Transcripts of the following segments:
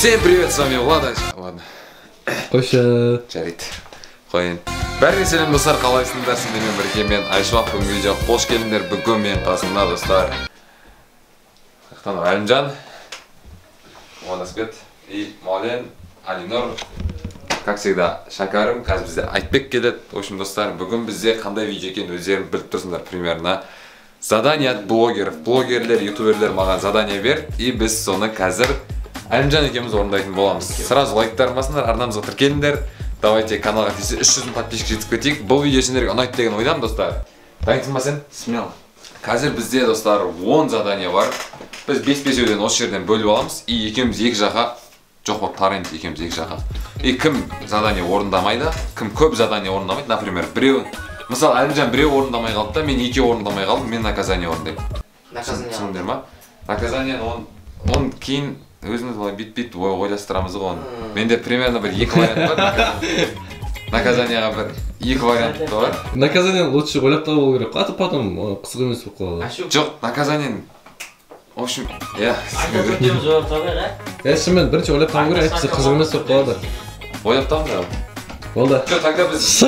Всем привет, с вами Влад. Ладно. Қойшы. Жарайды. Қойын. Бәріңе сәлем достар, қалайсыңдар? Сіздермен бірге мен Айшуақ. Бүгінгі видеоға қош келдіңдер. Бүгін мен қасымда достар. Әлімжан, Муадасбек и Маулен, Алинор. Как всегда, Шакарым, қазір бізде Айтбек келеді. В общем, достар, бүгін бізде қандай видео екенін өздерің біліп тұрсыңдар примерно. Задание от блогеров. Блогерлер, ютуберлер маған задание бер, и біз соны қазір Әлімжан екеуміз орындайтын боламыз. Сразу лайктармасыңдар, арнамызға тіркеліңдер. Давайте каналға 300 подписчик жетіп кетейік. Бұл видео сендерге ұнайды деген ойдамын, достар. Дайынсың ба сен? Смело. Қазір бізде, достар, 10 задание бар. Біз 5-5-өден осы жерден бөліп аламыз. И екеуміз екі жаққа, жоқ болып тараймыз екеуміз екі жаққа. И кім задание орындамайды, кім көп задание орындамайды, например, біреу, мысалы Әлімжан біреу орындамай қалды да, мен екеу орындамай қалдым, мен наказание орындаймын. Түсіндіңдер ма? Наказание он кейін өзіміз былай бит-бит ойластырамыз ғой оны. Менде примерно бір екі вариант бар. Наказанияға бір екі вариант бар. Наказание лучше ойлап табу керек. А то потом қызық емес болып қалады. Жоқ, наказание в общем, я жауап табайық, шынымен бірінші ойлап табу керек, әйтпесе қызық емес болып қалады. ойлап табым да. Болды. Жоқ, тогда біз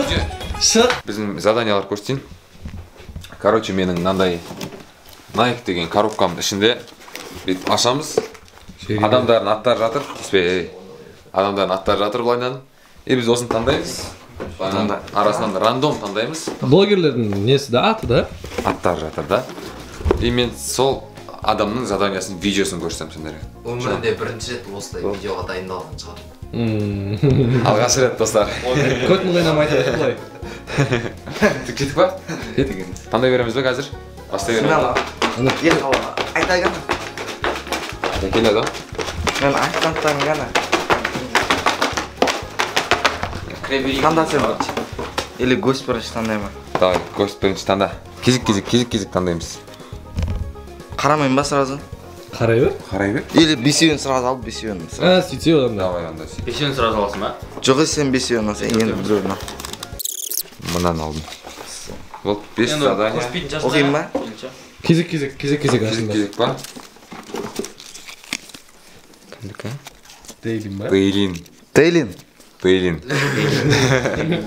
біздің заданиялар көрсетейін. Короче, менің мынандай Nike деген коробкамның ішінде бүйтіп ашамыз. Адамдардың аттары жатыр. Адамдардың аттары жатыр былайынан. И біз осыны таңдаймыз. Арасынан рандом таңдаймыз. Блогерлердің несі да, аты да? Аттары жатыр да. И мен сол адамның заданиясын, видеосын көрсетемін сендерге. Өмірінде бірінші рет осылай видеоға дайындалған шығар. Алғаш рет, достар. Көтін қойнамайды бұлай. Кеттік па? Кеттік. Таңдай береміз бе қазір? Бастай береміз. Айтайын. Келеді. Мен айтқандықтан ғана. Таңда сен бірінші. Или гость бірінші таңдай ма? Давай, гость бірінші таңда. Кезек таңдаймыз. Қарамайын ба сразу? Қарай бер? Қарай бер. Или бесеуін сразу алып бесеуін. Сөйтсе одан да. Давай, онда сөйт. Бесеуін сразу аласың ба? Жоқ, сен бесеуін алсың, енді біреуін ал. Мынан алдым. Вот 5 задания. Оқиын ба? Кезек Кезек ба? Кімдікі? Дейлин ба? Тейлин.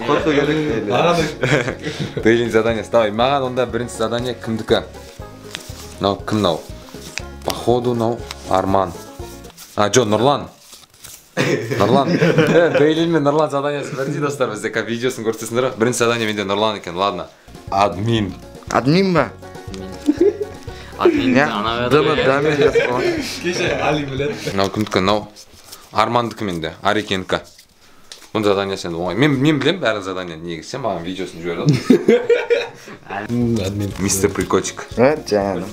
Қорқу керек. Тейлин заданиясы. Давай, маған онда бірінші задание кімдікі? Кім нау? Походу нау Арман. Жо, Нұрлан. Тейлин мен Нұрлан заданиясы бірдей, достар, бізде как видеосын көрсетесіңдер. Бірінші задание менде Нұрлан екен, ладно. Админ ба? Админ ана Дамир жазып қойған. Кеше Али біледі. Нау кімдікі, нау Армандікі менде, Арекенікі. Бұн заданиясы енді оңай. Мен білем бәрін заданияны негізі, сен маған видеосын жіберді. Админ. Мистер Прикольчик. Жаңағы.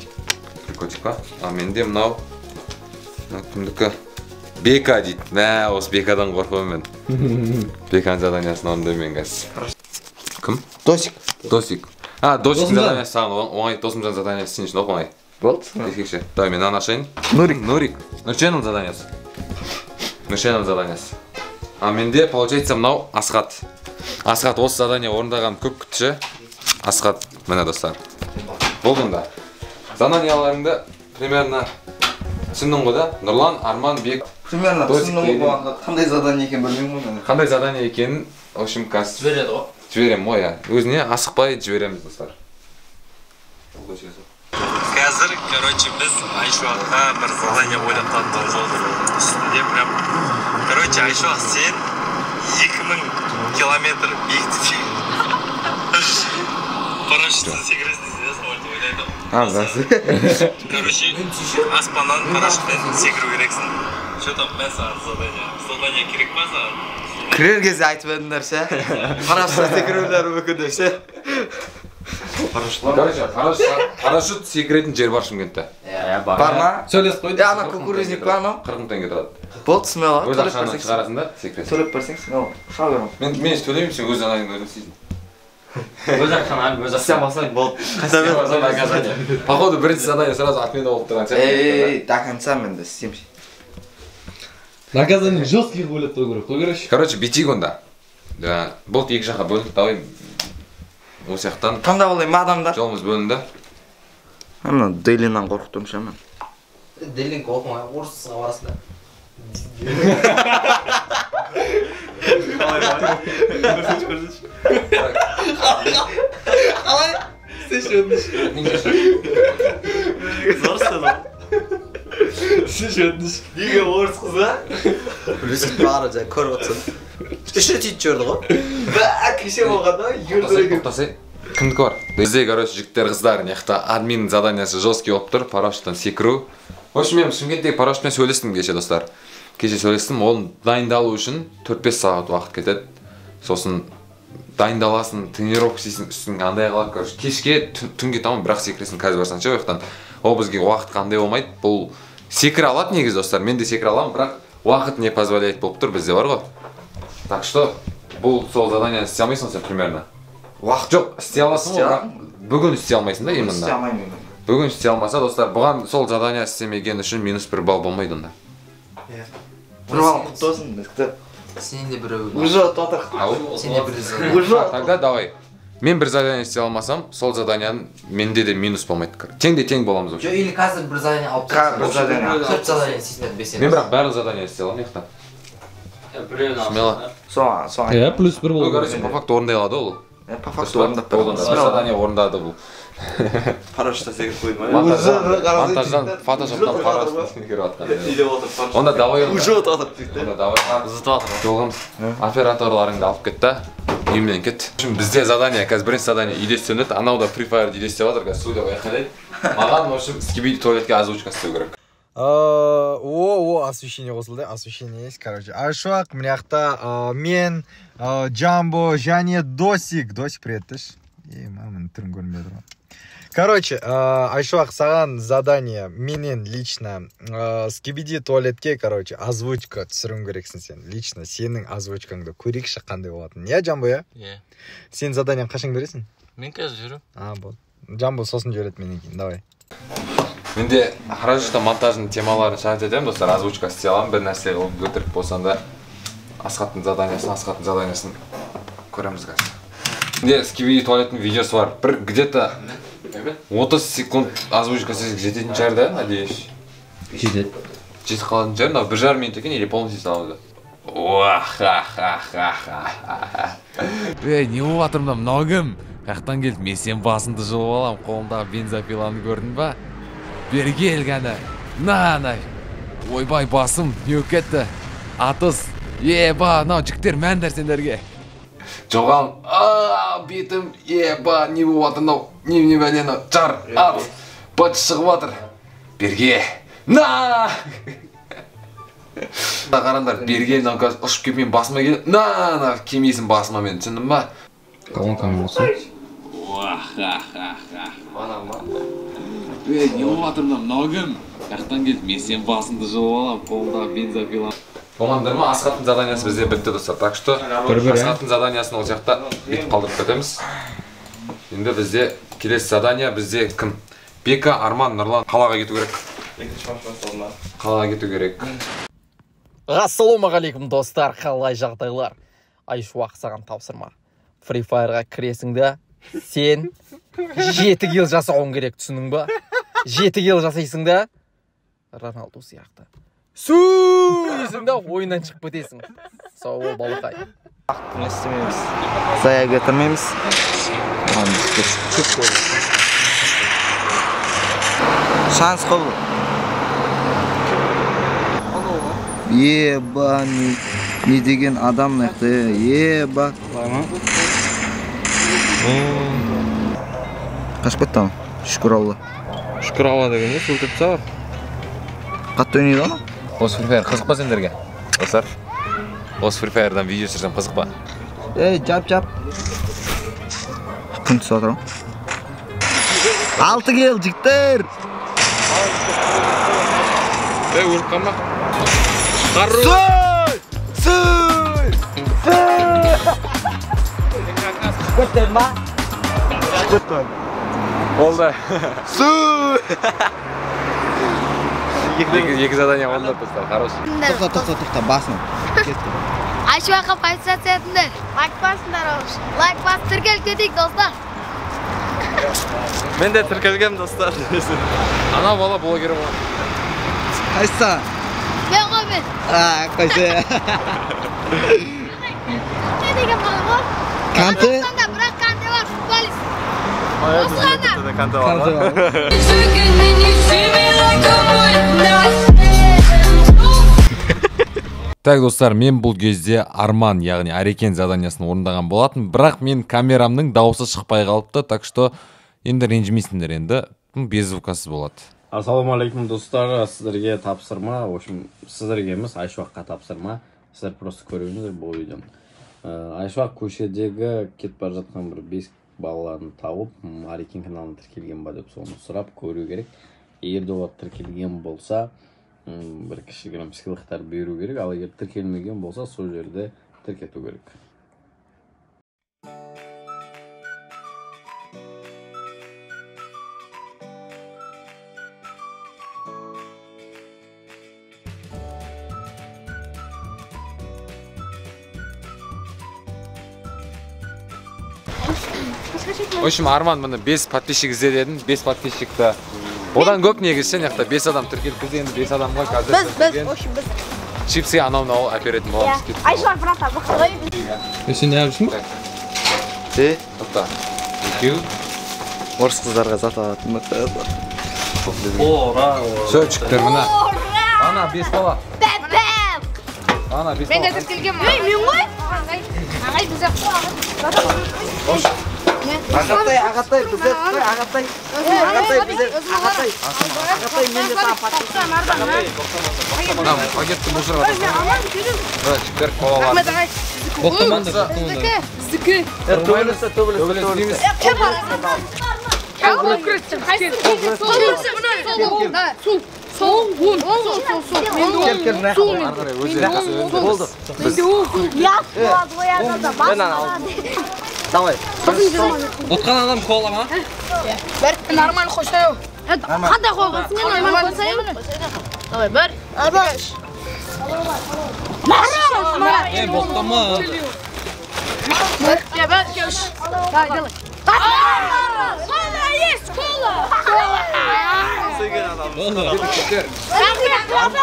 Прикольчик па? А менде мынау кімдікі? Бека дейді. Осы Бекадан қорқуым мен. Беканың заданиясын орындаймын мен қазір. Кім? Досик. Досик. Досиктің заданиясы саған оңай. Досымжан заданиясы сен үшін оңай. Болды. Ескекше. Давай, мен ашайын. Нурик. Нұршенов заданиясы. Нұршенов заданиясы. А менде, получается, мынау Асхат. Асхат осы задание орындаған көп күтші. Асхат, міне достар. Болдыңда. Заданияларыңды примерно түсіндің ғой да? Нұрлан, Арман, Бек. Примерно түсіндің ғой, қандай задание екен білмеймін ғой. Қандай задание екенін, в общем, қазір жібереді ғой. Жіберем ғой, я. Өзіне асықпай жібереміз, достар. Қазір, короче, біз Айшуаққа бір задание ойлап тапқан жолдың үстінде прям. Короче, Айшуақ, сен 2000 километр биіктікте парашюттен секіресің десіз ойлайды. Короче, аспаннан парашюттен секіру керексің. Что там мен саған задание керек па саған? Кірер кезде айтып едіңдер ше. Парашюттен секірулері мүмкін ше. Короче, парашют секіретін жер бар Шымкентте. Бар ма? Сөйлесіп қойды. Ана кукурузник бар ма? 40 мың теңге тұрады. Болды, смело. Өз ақшаны шығарасың да, секіресің. Төлеп берсең, смело. Шал берем. Мен төлеймін, сен өз заданиеңді өзің істейсің. Өз ақшаны өз Сен басаң болды. Походу, бірінші задание сразу отмена болып тұрған сияқты. До конца мен де істеймін. Наказание жесткий ойлап табу керек. Короче, битик онда. Болды, екі жаққа бөлінді, давай. Осы жақтан Қандай болайын ма адамдар? жолымыз бөлінді. Мына Дейлиннен қорқытым ше мен. Дейлин қорқымай, орысызға барасың да. Неге орыс қыз ба? Білесіз бары жай көріп отырсың. Үші тиіп жүрді ғой. Кеше болғанда юрдіреген. Тоқтасай. Кімдікі бар? Бізде, короче, жігіттер қыздар, нехта админ заданиясы жесткий болып тұр, парашюттан секіру. В общем, мен Шымкенттегі парашютпен сөйлестім кеше, достар. Кеше сөйлестім, ол дайындалу үшін 4-5 сағат уақыт кетеді. Сосын дайындаласың, тренировка істейсің, үстің андай қалады, короче. Кешке түнге таман бірақ секіресің, қазір барсаң ше, ояқтан. Ол бізге уақыт қандай болмайды. Бұл секіре алады негізі, достар. Мен де секіре аламын, бірақ уақыт не позволяет болып тұр, бізде бар ғой. Так что, бұл сол задание істей алмайсың сен примерно. Уақыт жоқ, істей аласың ғой, бірақ бүгін істей алмайсың да именно. Істей алмаймын. Бүгін істей алмаса, достар, бұған сол задание істемеген үшін -1 балл болмайды онда. Бір балл құтты болсын, кітап. Сен де біреу. Уже отыр. Сен де біреу. Уже. Тогда давай. Мен бір задание істей алмасам, сол заданияның менде де минус болмайды. Тең де тең боламыз Жоқ, или қазір бір задание алып Қазір бір задание. 4 задание істейсіңдер бесен. Мен бірақ барлық задание істей аламын, яқтан. Смело. Соған. Иә, плюс 1 Ну, болды. короче, по факту орындай алады ол. По факту орындап Болды, бір задание орындады бұл. Парашютта секіріп қойдым ма? Монтаждан, фотошоптан парашют секіріп атқан. Үйде отырып парашют. Онда давай. Уже отырып дейді. Онда давай. Жолғамыз. Операторларыңды алып кет та. Үйімнен кет. Бізде задание, қазір бірінші задание үйде істенеді. Анау да Free Fire үйде істеп жатыр, қазір студияға айқайлайды. Маған, в общем, скибиди туалетке озвучка істеу керек. Освещение қосылды, освещение есть, короче. Айшуақ, мына жақта мен, Джамбо, және Досик. Досик, привет, тіш. Мамын түрін көрінбей тұрған. Короче, Айшуақ, саған задание, менен лично скибиди туалетке, короче, озвучка түсірім керексің сен. Лично сенің озвучкаңды көрейікші қандай болатын. Я, Джамбо, я? Иә. Сен заданиені қашан бересің? Мен қазір жүрім. Болды. Джамбо сосын жібереді менен кейін, давай. Менде хорошо монтажның темаларын шарт етемін, достар, озвучка істей аламын. Бір нәрсе қылып өтірік болсам да Асхаттың заданиясын көреміз қазір. Менде скибиди туалеттің видеосы бар. Бір где-то 30 секунд озвучка істесек жететін шығар да, надеюсь. Жетеді. Жетіп қалатын шығар, мынау 1,5 минут екен, или полностью саламыз. Не болып жатыр мынау кім? Қаяқтан келді, мен сен басыңды жұлып алам, қолымдағы бензопиланы көрдің ба? Берге елгені, на, ойбай басым, не кетті, атыс, еба, нау жіктер мәндер сендерге. Жоғалым, бетім, еба, не болып жатыр мынау, не бәлені, жар, ат, быт шығып жатыр. Берге, на! Қарандар, берге елден қазір ұшып кеп мен басыма келіп, на, кемейсін басыма мен, түсіндің ба? Қалған кәмі болсын. Не болып жатыр мынау кім? Қаяқтан келді, мен сен басыңды жұлып алам, қолымдағы бензопиланы. Болмаңдар ма? Асхаттың заданиясы бізде бітті, достар. Так что Асхаттың заданиясын ол жақта бетіп қалдырып кетеміз. Енді бізде келесі задания, бізде кім? Бека, Арман, Нұрлан қалаға кету керек. Қалаға кету керек. Ассалаумағалейкум достар, қалай жағдайлар? Айшуақ саған тапсырма. Free Fire'ға кіресіңді, сен 7 килл жасауың керек, түсінің ба? 7 килл жасайсың да, Роналду сияқты. Дейсің да, ойыннан шығып бітесің. Сау бол, балақай. Вақтын істемейміз. Зая кетірмейміз. Шанс қол. Еба, не деген адам нақты, еба. Қашып кетті ана, шүкір Алла. Шүкір Алла деген не, сыл тіпті бар. Қатты ойнайды ана? Осы Free Fire қызық па сендерге? Достар, осы Free Fire'дан видео түсірсем қызық па? Жап. Күн түсіп жатыр ма? 6 килл, жігіттер! Өліп қалма. Көттен ма? Болды. Екі задания олды достар, хороший. Тоқта, басын. Айшуаққа подписаться етіңдер. Лайк басыңдар олыш. Лайк басып тіркеліп кетейік, достар. Мен де тіркелгем, достар. Ана бала блогері бар. Қайса? Мен balға бер. Қойшы. Не деген бала ғой? Канте? Қазақстанда бірақ Канте бар, футболист. Так, достар, мен бұл кезде арман, яғни Арекен заданиясын орындаған болатын, бірақ мен камерамның дауысы шықпай қалыпты, так что енді ренжімейсіңдер, енді без звукасыз болады. Ассалаумалейкум, достар, сіздерге тапсырма, в общем, сіздерге емес, Айшуаққа тапсырма. Сіздер просто көріңіздер бұл видеоны. Айшуақ көшедегі кетіп бара жатқан бір 5 балаларын тауып, Арекен каналына тіркелген ба деп соны сұрап көру керек. Егер де ол тіркелген болса, бір кішігірім сыйлықтар беру керек, ал егер тіркелмеген болса, сол жерде тіркету керек. В общем, Арман мені 5 подписчик ізде дедім, 5 подписчикті. Одан көп негізі сен яқта 5 адам тіркеліп бізде, енді 5 адамға қазір тіркелген. Чипсы анау әперетін боламыз. Айшуақ брата, бұқырғай біз. Сен не yapıyorsun? Тоқта. Екеу. Орыс қыздарға зат алатын. Сөтчіктер мына. Ана 5 бала. Бәп-бәп. Ана 5 Мен бала. де тіркелген ма? Мен ғой? Ағай біз Ағатай, ағатай, біздер, ағатай. Ағатай, біздер, ағатай. Ағатай, мен де саған подписчик. Мына пакетті мұжырға тастап. Жіктер қолалар. Боқтаманды. Біздікі. Төбелесі. Төбелес. Кеп арасында. Кеп күреттім. Қайсы? Сол. Болды. Давай. Отқан адам кола ма? Бір нормально қойсайын. Қандай қойғансың? Нормально қойсайын. Давай, бір. Абаш. Боқтама. Бір. Бір. Кеш. Давай, делай. Кола есть, кола.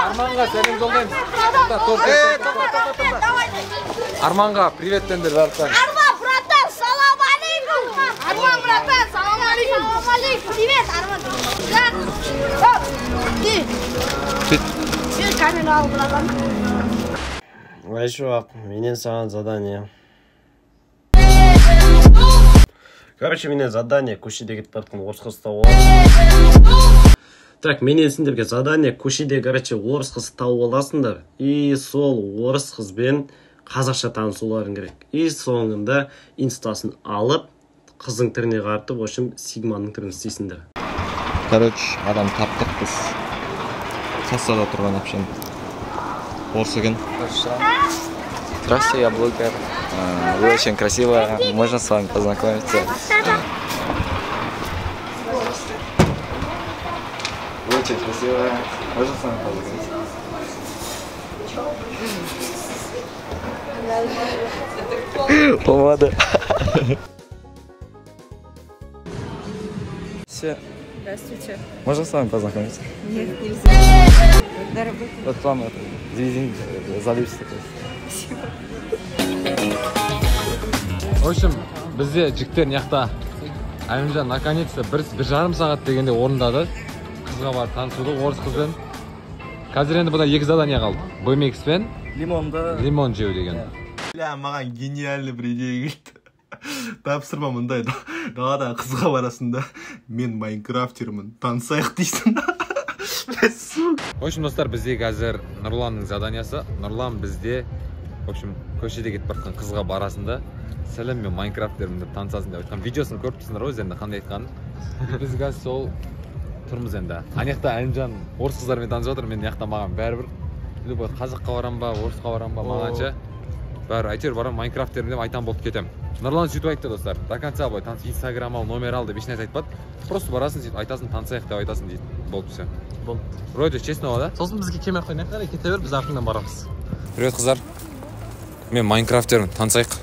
Арманға сәлем жолдаймыз. Арманға приветтендер бәрі. Арман, братан, салам алейкум. Арман, братан, салам алейкум. Салам алейкум. Привет, Арман. Сен камера ал, братан. Айшуақ, менен саған задание. Короче, менен задание көшеде кетіп бара жатқан орыс қыз тауып аласың. Так, менен сендерге задание көшеде, короче, орыс қыз тауып аласыңдар. И сол орыс қызбен қазақша танысуларың керек. И соңында инстасын алып, қыздың түріне қаратып, в общем, Сигманың түрін істейсіңдер. Короче, адам таптық біз. Кассада тұрған апшан. Орыс екен. Здравствуйте, я блогер. Вы очень красивая. Можно с вами познакомиться? Вы очень красивая. Можно с вами познакомиться? Помада. Все. Здравствуйте. Можно с вами познакомиться? Нет, нельзя. Когда работаете? Вот к вам это, извините, залюсь такой. Спасибо. В общем, бізде жіктер няқта Әлімжан наконец-то бір жарым сағат дегенде орындады. Қызға бар танысуды орыс қызбен. Қазір енді бұда 2 задания қалды. BMX пен лимон жеу деген. Маған гениальный бір идея келді. Тапсырма мындай, далада қызға барасында мен майнкрафтермін, танысайық дейсің. В общем, достар, бізде қазір Нұрланның заданиясы. Нұрлан бізде, в общем, көшеде кетіп бара жатқан қызға барасында сәлем, мен майнкрафтермін деп танысасың деп айтқан. Видеосын көріп тұрсыңдар ғой, енді қандай айтқанын. Біз қазір сол тұрмыз енді. Анаяқта Әлімжан орыс қыздармен танысып жатыр, мен яқта маған бәрібір. Любой қазаққа барам ба, орысқа барам ба, мағанша бәрі әйтеуір барам майнкрафтермін деп айтам болып кетем. Нұрлан сөйтіп айтты, достар. До конца былай таныс, Инстаграм ал, номер ал деп ешнәрсе айтпады. Просто барасың, сөйтіп айтасың, танысайық деп айтасың дейді. Болды все. Болды. Вроде честно ғой, да? Сосын бізге келмей қоймай қарай, кете бер, біз артыңнан барамыз. Привет, қыздар. Мен майнкрафтермін, танысайық.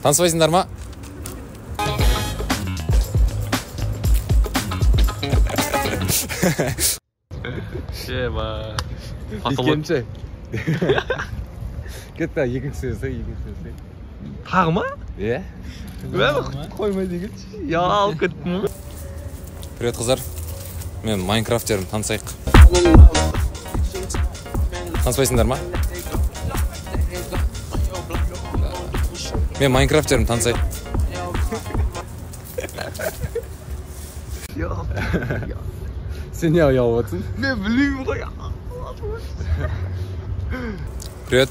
Танысбайсыңдар ма? Шеба. Икенші. Кетті, екінші сөзі. Тағы ма? Е? Қоймай дегенші. Я алып кеттім. Привет, қыздар. Мен Майнкрафтерім, танысайық. Таныспайсыңдар ма? Мен Майнкрафтерім, танысайық. Сен не ұялып отырсың? Мен білмеймін ғой. Привет.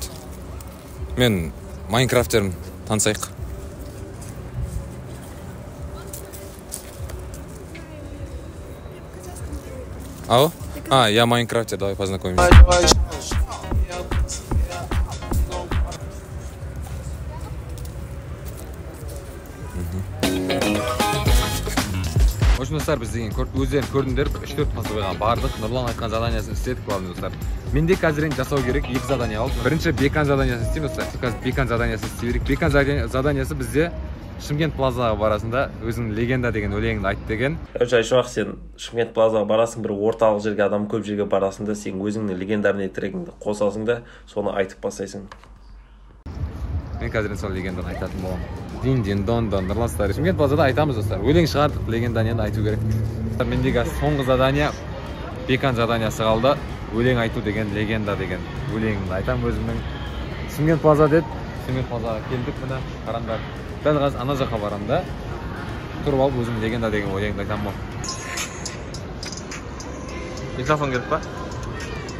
Мен Майнкрафтерім, танысайық. Ау? Я Майнкрафтер, давай познакомимся. В общем, достар, біз деген өздерін көрдіңдер, 3-4 пасы қойған бардық. Нұрлан айтқан заданиясын істедік болған достар. Менде қазір жасау керек 2 задания алып. Бірінші Бекан заданиясын істеймін достар. Қазір Бекан заданиясын істей берейік. Бекан заданиясы бізде Шымкент плазаға барасында өзің легенда деген өлеңіңді айт деген. Айшуақ, сен Шымкент плазаға барасың, бір орталық жерге, адам көп жерге барасың да, сен өзіңнің легендарный трегіңді қосасың да, соны айтып бастайсың. Мен қазір сол легенданы айтатын боламын. Дин дон Нұрлан старый. Шымкент плазада айтамыз достар. Өлең шығардық, легенданияны айту керек. Мендегі соңғы задания Бекан заданиясы қалды. Өлең айту деген, легенда деген өлеңімді айтамын өзімнің. Шымкент плаза деді. Шымкент плазаға келдік, мына қараңдар. Дәл қазір ана жаққа барам да, тұрып алып өзім легенда деген өлеңді айтамын. Микрофон керек па?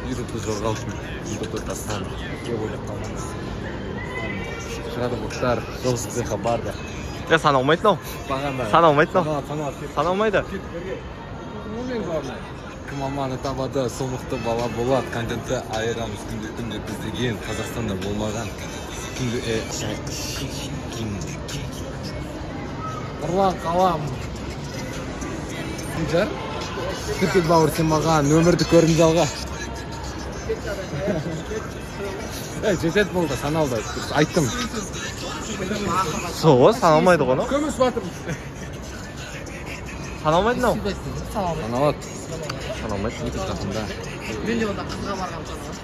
Ютубты жорғалшым. Ютубты тастан. Көп ойлап қалмаңыз. Шығады мұқтар, жоғыз цеха барды. Саналмайды ау? Саналмайды ау? Саналмайды. Кім аманы табады, сол мықты бала болады. Контентті айырамыз күнде біздеген Қазақстанда болмаған. Нұрлан қалам. Жар? Күркет бауыр сен маған, өмірді көрім жалға. Жетет болды, саналды. Айттым. Соғы, саналмайды ғона? Көміс батыр. Саналмайды нау? Саналады. Саналмайды. Ютуб жақында. Мен де онда қызға барған саналады.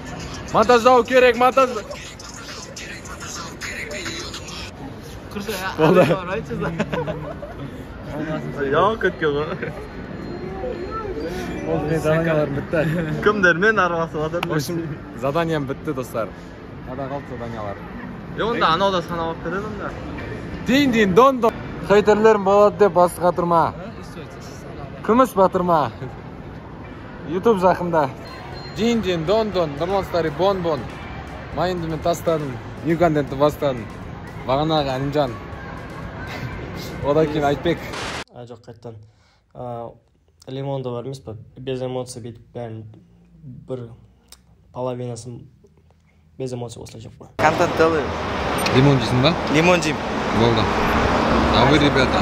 Монтаждау керек, монтаждау. Я көтке ғой. Заданиялар бітті. Кімдермен араласып жатыр? В общем, заданиям бітті, достар. Ада қалды заданиялар. Онда анауда саналып кетеді онда. Дин дон. Хейтерлерім болады деп басы қатырма. Күміс батырма. Ютуб жақында. Дин дон. Нұрлан старый бон. Майынды мен тастадым. New контентті бастадым. Бағанағы Әлімжан. Одан кейін Айтбек. Жоқ, қайттан. Лимонда бар емес па? Без эмоций бүйтіп бәрін бір половинасын без эмоций осылай жеп қой. Контент делаю. Лимон жейсің ба? Лимон жейм. Болды. А вы, ребята?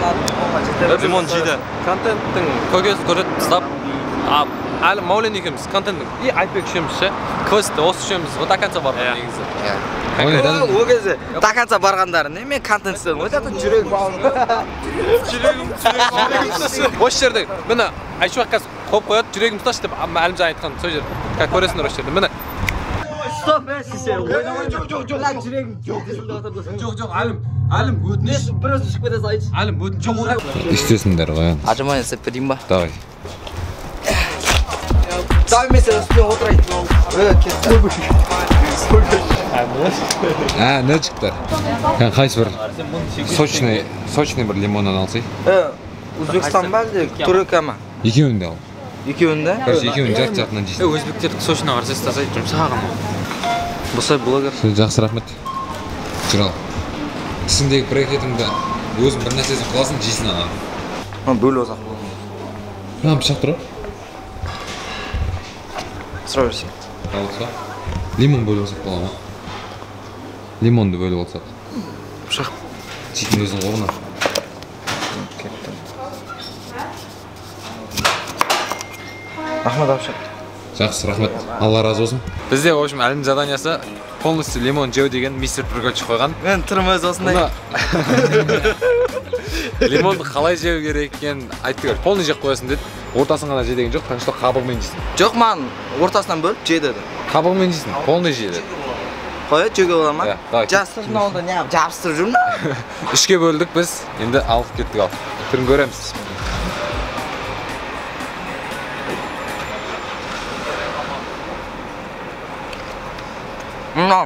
Лимон жейді. Контенттің көкесі көрет тастап, әлі Маулен екеміз контенттің и Айтбек үшеміз ше. Квестті осы үшеміз до конца барған негізі. Ол кезде до конца барғандары не мен контент істедім. Өте жүрегім балым. Жүрегім. Осы жерде міне Айшуақ қазір қойып қояды, жүрегім тұташ деп Әлімжан айтқан сол жер. Көресіңдер осы жерде. Міне. Стоп, мен сізше. Жоқ, Әлім өтініш. Бір өзі шығып кетесі айтшы. Әлім өтініш. Істесіңдер ғой. Ажымай істеп берейін ба? Давай. Давай мен сен үстіне отырайын. Не шықтар? Қайсы бір сочный бір лимоннан алсай. Өзбекстан ба әлде түрік ама? Екеуінде ал. Екеуінде? Короче, екеуін жарты-жартынан жейсің. Өзбектердің сочный қарсы істасай жұмсаған. Бұсай блогер. Жақсы рахмет. Жүрал. Тісіңдегі брекетіңді өзің бір нәрсесін қыласың, жейсің ана. Бөлі озақ болды. Пышақ тұр. Сұра берсең. Алса. Лимон бөліп алсақ бола ма? Лимонды бөліп алсақ. Пышақ. Жейтін өзің қолына. Рахмет апшақ. Жақсы, рахмет. Алла разы болсын. Бізде, в общем, әлім заданиясы полностью лимон жеу деген мистер Прыгочи қойған. Мен түрім өз осындай. Лимонды қалай жеу керек екенін айтты көр. Полный жеп қоясың деді. ортасын ғана же деген жоқ, так что қабығымен жейсің. Жоқ, маған ортасынан бөліп же деді. Қабығымен жейсің, полный же деді. Қой, жеуге бола ма? Жастырдың ауылда не жабыстырып жүр ма? Үшке бөлдік біз, енді алып кеттік ал. Түрін көреміз.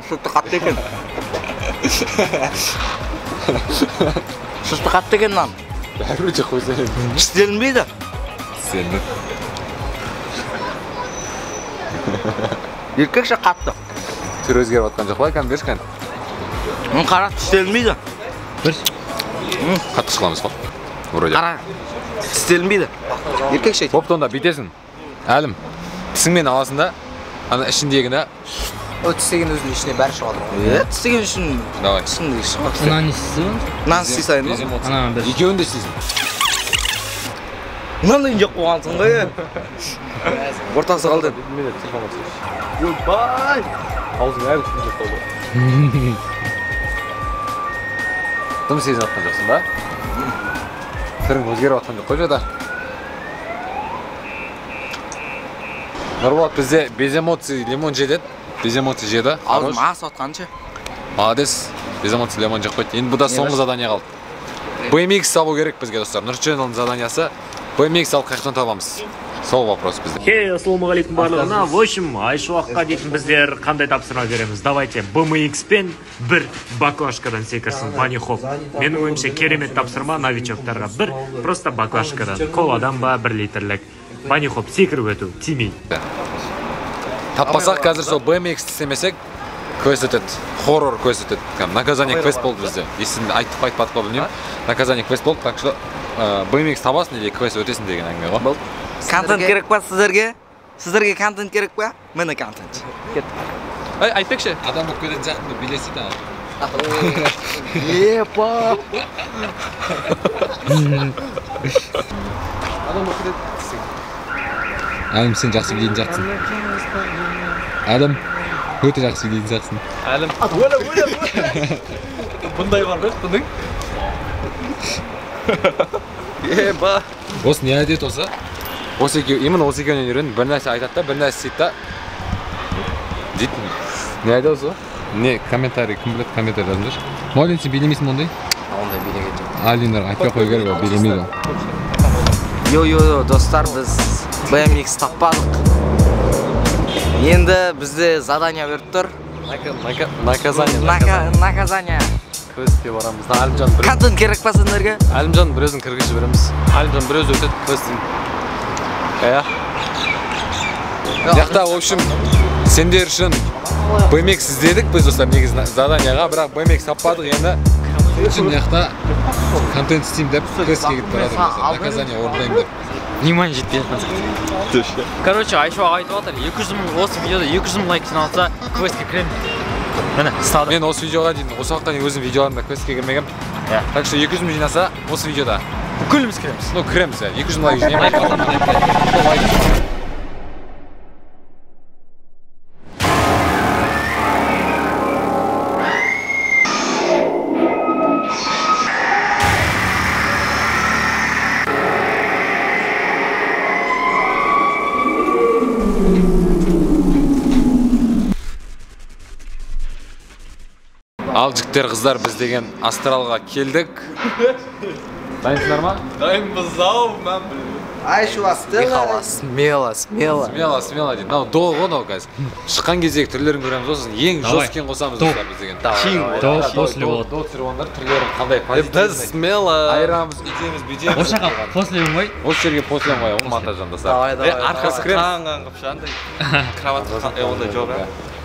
Sütü katlı eкен. Sütü katlı eкен lan. Бәрібір же қойса енді. İstenilmeydi. Сенді. Еркекше қатты. Түр өзгеріп атқан жоқ па, кән берші кән. Қара істелінбейді. Қатты шықыламыз қой. Вроде. Қара істелінбейді. Еркекше. Бопты онда бүйтесің. Әлім, тісіңмен аласың да, ана ішіндегіні. О, тістеген өзінің ішіне бәрі шығады. Тістеген үшін. Давай. Ішіндегі шығады. Нан істейсің? Нан істейсің ба? Екеуін де істейсің. Мынандай жоқ болғансың ғой. Ортасы қалды. Бай! Аузың әлі күшін жоқ болды. Тым сезін атқан жоқсың ба? Түрің өзгеріп атқан жоқ қой жода. Нұрболат бізде без эмоций лимон жедеді. Без эмоций жеді. Аузым ас атқанша. Молодец. Без эмоций лимон жеп қойды. Енді бұда соңғы задание қалды. BMX салу керек бізге достар. Нұрченұлының заданиясы BMX алып қайықтан табамыз. Сол вопрос бізде. Хей, ассалаумағалейкум барлығына. В общем, Айшуаққа дейтін біздер қандай тапсырма береміз? Давайте BMX пен бір баклажкадан секірсін банихоп. Менің ойымша керемет тапсырма новичоктарға. Бір просто баклажкадан. Коладан ба 1 литрлік банихоп секіріп өту, тимей. Таппасақ қазір сол BMX істемесек квест өтеді. Хоррор квест өтеді. Наказание квест болды бізде. Есімді айтып айтпадық па білмеймін. Наказание квест болды. Так что BMX табасың или квест өтесің деген әңгіме ғой. Контент керек па сіздерге? Сіздерге контент керек па? Міне контент. Ай, айтпекші. Адам болып кететін сияқты билесі да. Епа. Адам болып кететін. Әлім, сен жақсы билейтін сияқтысың. Адам, өте жақсы билейтін сияқтысың. Әлім. Бұндай бар ғой, бұның? Епа. Осы не әдет осы? Именно осы екеуінен үйрен, бір нәрсе айтады да, бір нәрсе сөйт да. Дейтін. Не әдет осы? Не, комментарий, кім біледі, комментарий жазыңдар. Маулен, сен билемейсің ондай? Ондай билеген жоқ. Алиндар, айтпай қой керек, билемейді. Йо, достар, біз BMX таппадық. Енді бізде задания беріп тұр. Наказание. Квестке барамыз. Әлімжан бір. Контент керек па сендерге? Әлімжан бір өзін кіргізіп береміз. Әлімжан бір өзі өтеді квесттен. Жақта, в общем, сендер үшін BMX іздедік біз достар негізі заданияға, бірақ BMX таппадық енді. Үшін жақта контент істеймін деп квестке кетіп барадық достар. Наказание орындаймын деп. Внимание жетпей жатқан сияқты. Короче, Айшуақ айтып жатыр, 200 мың осы видеода 200 мың лайк жиналса квестке кіремін. Міне, ұстадым. Мен осы видеоға дейін, осы уақытқа дейін өзім видеоларымда квестке кірмегем. Так что 200 мың жинаса осы видеода. Бүкіліміз кіреміз. Ну, кіреміз, 200 мың лайк жинаймын. Ал жігіттер қыздар біз деген астралға келдік. Дайынсыңдар ма? Дайынбыз ау, мен Айшуақ Смело дейді. Мынау доғы ғой мынау қазір. Шыққан кездегі түрлерін көреміз сосын ең жесткін қосамыз достар біз деген. После вот. До түсіріп түрлерін қандай Біз смело. айырамыз, үйтеміз, бүйтеміз. Осы жаққа после қой. Осы жерге после қой, ол монтаждан достар. Арқасы қаңған қып шандай. Кроват ондай жоқ.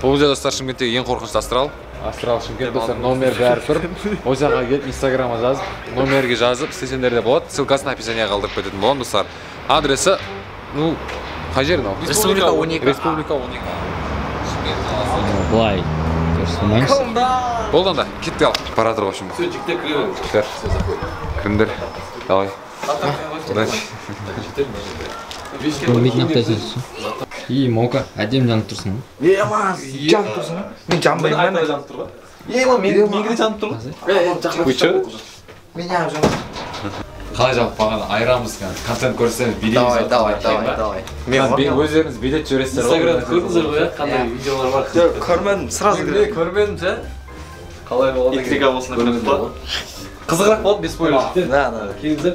Бұл жерде достар Шымкенттегі ең қорқынышты астрал. Астрал Шымкент достар, номер бәрі тұр. Ол жаққа келіп, инстаграмға жазып, номерге жазып, істесеңдер де болады. Ссылкасын описанияға қалдырып кететін боламын достар. Адресі, ну, қай жер мынау? Республика 12. Республика 12. Былай. Көрсетілмеңіз. Болды анда, кетті ал. Бара тұр, в общем. Все, жігіттер кіре беріңіз. Кіріңдер. Давай. Көрмейтін ақтайсыз. Мока, әдем жанып тұрсың. жанып тұрсың. Мен жанбаймын. Мен жанып тұр ғой. Мен де жанып тұр ғой. Көйчі? Мен жанып жанып. Қалай жалпы бағана айырамыз контент көрсетеміз, билейміз. Давай. Өздеріңіз билеп жібересіздер ғой. Инстаграмда көрдіңіздер ғой, қандай видеолар бар. Жоқ, көрмедім, сразу көрмедім ше. Қалай болады? Интрига болсын көрдім ба? Қызығырақ болады, без спойлер. Да. Келіңіздер,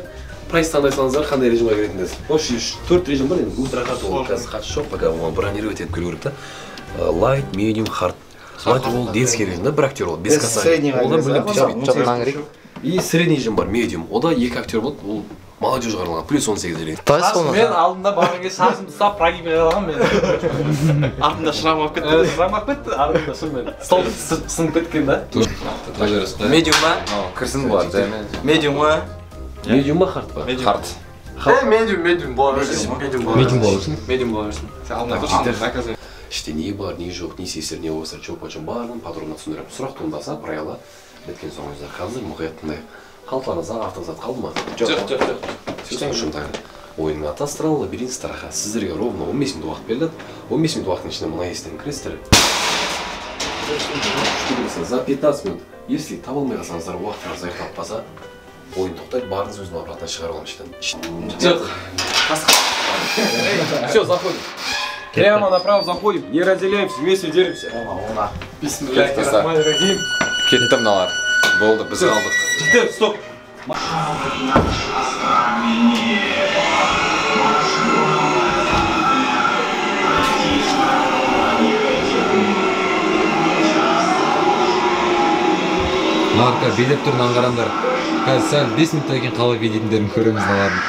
прайс таңдай салыңыздар, қандай режимға кіретіндесіз. Вообще 4 режим бар енді. Ультрахард ол қазір қатысы жоқ, пока оны бронировать етіп көру керек та. Light, medium, hard. Light ол детский режим да, бір актер ол, без касания. Ол да мүлдем түспейді. И средний режим бар, medium. Ода 2 актер болады, ол молодежьға арналған, плюс 18 режим. Мен алдында барған кезде шашымды ұстап прогибке қалғанмын мен. Артымда шрам алып кетті. Шрам алып кетті, артымда шынымен. Стол сынып кеткен да. Medium ма? Кірсін бар, жаймен. Medium ма? Medium ма, hard па? Hard. Медиум бола берсін. Medium бола берсін. Сен алдында тұрсың. Іште не бар, не жоқ, не сесір, не осыр, чоп почем барын подробно түсіндіріп. Сұрақ туындаса, правила біткен соң өздері қазір мұқият тыңдайық. Қалталарыңызда автозат қалды ма? Жоқ. Сөздің үшін тағы. Ойынның аты астрал лабиринт страха. Сіздерге ровно 15 минут уақыт беріледі. 15 минут уақыттың ішінде мына естен кіресіздер. За 15 минут. Если таба алмай қалсаңыздар, уақытыңыз аяқталып қалса, ойын тоқтайды, барыңыз өзінің обратно шығарып аламын іштен. Жоқ. Все, заходим. Прямо направо заходим, не разделяемся, вместе держимся. Бисмиллахиррахманиррахим. Кетті мыналар. Болды, біз қалдық. Жетер, стоп. Марка, билеп тұрын аңғарандар. Қазір сәл 5 минуттан кейін қалай билейтіндерін көреміз наларын.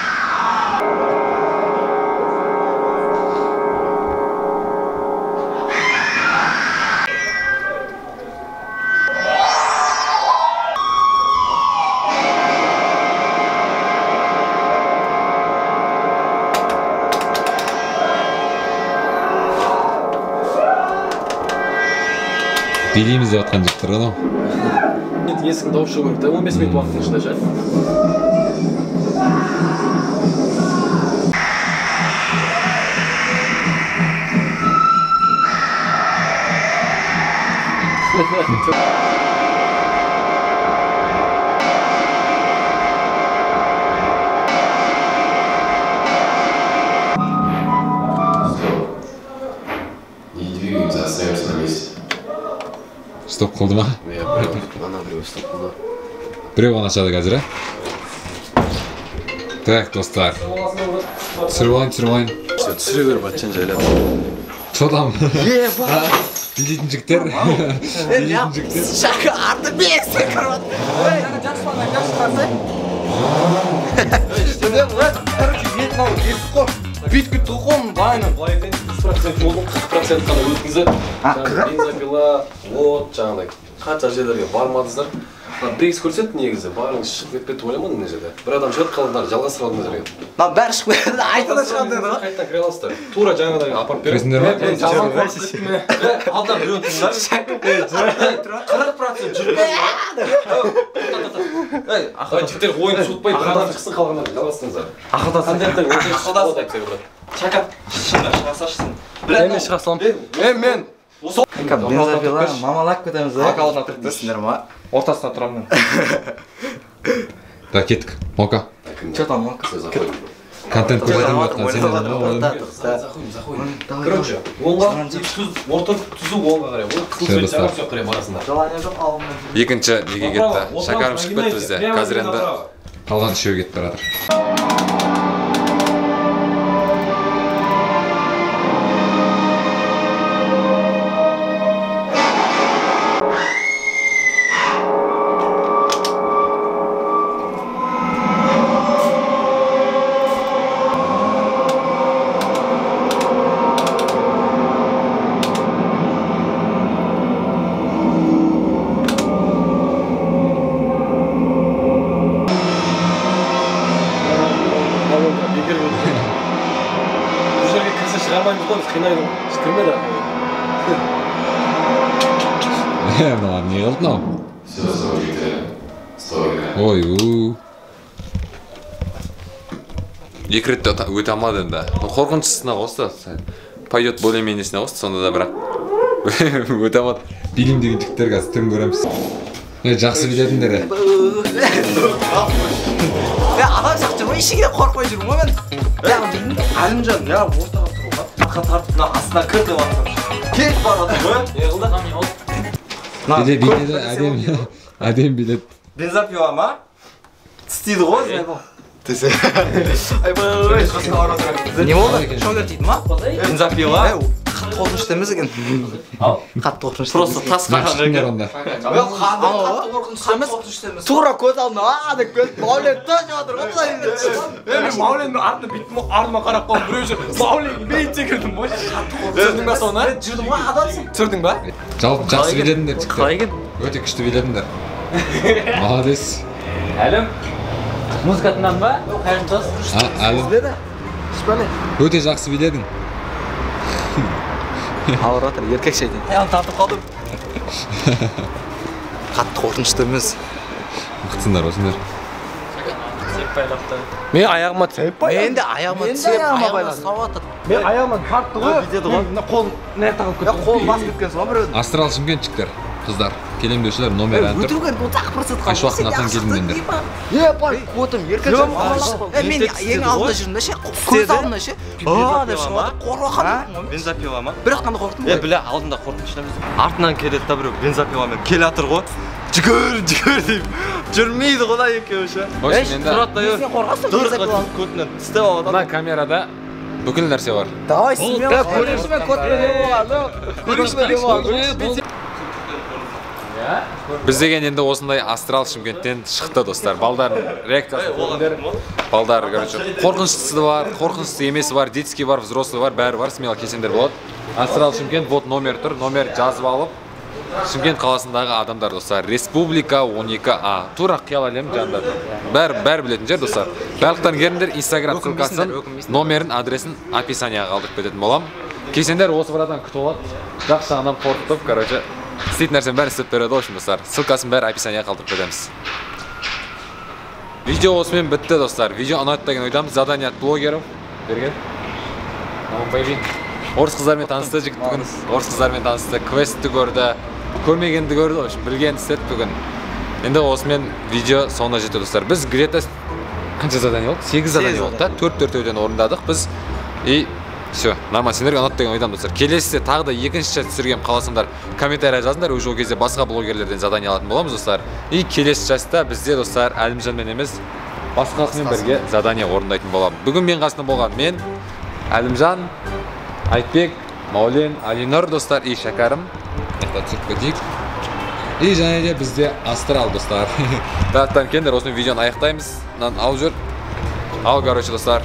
Билейміз деп атқан жіктір ғана. Нет, есігін тауып шығу керек, 15 минут уақыттың ішінде ше. Не двигаемся, остаемся на месте. Стоп қылды ма? Ана біреу стоп қылды. Біреу ғана ашады қазір, ә? Так, достар. Түсіріп алайын. Түсіре бер, бәтчен жайлап. Что там? Билейтін жігіттер. Билейтін жігіттер. Шака арды бексен кіріп Бүйткі тұқым байынан былайдан 100% жолдың 40% қана өткізіп, бензопила, от, жаңағыдай қанша жерлерге бармадыңыздар. Брейкс көрсетті негізі, барыңыз шығып кетпеді ойламадым мына жерде. Бір адам шығып қалдыңдар, жалғастырып алдыңдар жерге. бәрі шығып кетті, айтыда шығады ғой. Қайтадан кіре аласыздар. Тура жаңағыдай апарып береді. Көресіңдер ма? Алдан біреуін тыңдар. 40% жүріп. Жігіттер ойын суытпай, бір адам шықсын қалғандар, жалғастырыңыздар. Ақылдасың. Шакат, шыға салшысын. Мен шыға салам. Мен. Бензопила, мамалап кетеміз да. Ақалына тұрып Түсіндер ма? ортасына тұрамын. Да, кеттік. Мока. Че там, Мока? Контент көрсетіп жатқан Заходим. Короче, оңға орта түзу оңға қарай. Ол қысыл сөйт жаңа сөйт қарай барасыңдар. Желание жоқ, алымын. Екінші неге кетті. Шакарым шығып кетті бізде. Қазір енді қалған үшеу кетіп баратыр. Қинайды, кірмеді. Мынаған не қылды мынау? Ой, екі ретте өте алмады енді. Қорқыншысына қосты. Пойдет более-менесіне қосты, сонда да бірақ өте алмады. Билейм деген жігіттер қазір түрін көреміз. Жақсы билетіндері. адам сияқты жүрмін, ешкімге қорықпай жүрмін ғой мен. Әлімжан, я ортаға тұруға, таққа тартып, мына астына кір деп жатсам. Кет барады ғой. Биледі, әдем биледі. Бензопила ма? Тістейді ғой, Тесе. Айбай, қасына ара тұрады. Не болды? Шоңгер тиді ма? Бензопила. Қатты қорқынышты емес екен. Қатты қорқынышты. Просто тас қағанға екен. Қатты қорқынышты емес. Тура көз алдына деп көз Мауленді төніп жатыр ғой бұлай енді. Мен Мауленнің артына бүйтіп артыма қарап қалып біреу жүр. Мауленге бейт секірдім ғой. Түсірдің ба соны? Жүрдім ғой, адамсың. Түсірдің ба? Жалпы жақсы биледіңдер шықты. Қалай екен? Өте күшті биледіңдер. Молодец. Әлім, музыка тыңдадың ба? Қайырымдас. Әлім. Өте жақсы биледің. Ауыр жатыр, еркек шейден. Аяғын тартып қалдым. Қатты қорқынышты емес. Мықтысыңдар осыңдар. Мен аяғыма тсеп Мен де аяғыма тсеп, аяғыма сауатыр. Мен аяғыма тартты ғой. Бүйтеді ғой. Қол не тағып кетті. Қол бас кеткен соң біреудің. Астрал Шымкентчиктер, қыздар. Келем деушілер номер ән тұр. Өтірген 30% Айшуақтың атынан келдіңдер. Бай, қотым, еркек жан. Мен ең алдында жүрмін ше, көз алдында ше. Деп шығып қорқып қалдым. Бензопила ма? Бірақ қандай қорқтым. Біле, алдында қорқынышты емес. Артынан келеді да біреу бензопиламен келе жатыр ғой. Жүгір деп. Жүрмейді ғой да екеуі ше. Тұрады да сен қорқасың бензопиланы. Көтінен тістеп алады. Мына камерада бүкіл нәрсе бар. Давай, сізмен көресің бе, Біз деген енді осындай Астрал Шымкенттен шықты достар. Балдар реакциясы көріңдер. Балдар, қорқыныштысы бар, қорқынышсыз емесі бар, детский бар, взрослый бар, бәрі бар, смело келсеңдер болады. Астрал Шымкент, вот номер тұр, номер жазып алып. Шымкент қаласындағы адамдар достар, Республика 12А. Тура қиял әлем жандар. Бәрі білетін жер достар. Барлықтан келіңдер, Инстаграм ссылкасын, номерін, адресін описанияға қалдырып кететін болам. Келсеңдер осы барадан күтіп алады. Жақсы жағынан қорқытып, короче, істейтін нәрсені бәрін істеп береді ғой достар. Ссылкасын бәрі описанияға қалдырып кетеміз. Видео осымен бітті достар. Видео ұнайды деген ойдамыз. Задание от блогеров. Берген. Орыс қыздармен танысты жігіт бүгін. Орыс қыздармен танысты, квестті көрді. Көрмегенді көрді, білген істеді бүгін. Енді осымен видео соңына жетті достар. Біз где-то қанша задание болды? 8 задание болды да. 4-4-өден орындадық біз. И все, нормально, сендерге ұнады деген ойдам достар. Келесіде тағы да екінші чат түсірген қаласыңдар, комментария жазыңдар, уже ол кезде басқа блогерлерден задание алатын боламыз достар. И келесі чатта бізде достар Әлімжанмен емес, басқасымен бірге задание орындайтын боламыз. Бүгін мен қасында болған мен, Әлімжан, Айтбек, Маулен, Алинор достар и Шәкәрім. И және де бізде Астрал достар. Даттан кендер, осымен видеоны аяқтаймыз. Ал жүр. Ал, короче достар,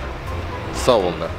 сау болыңдар.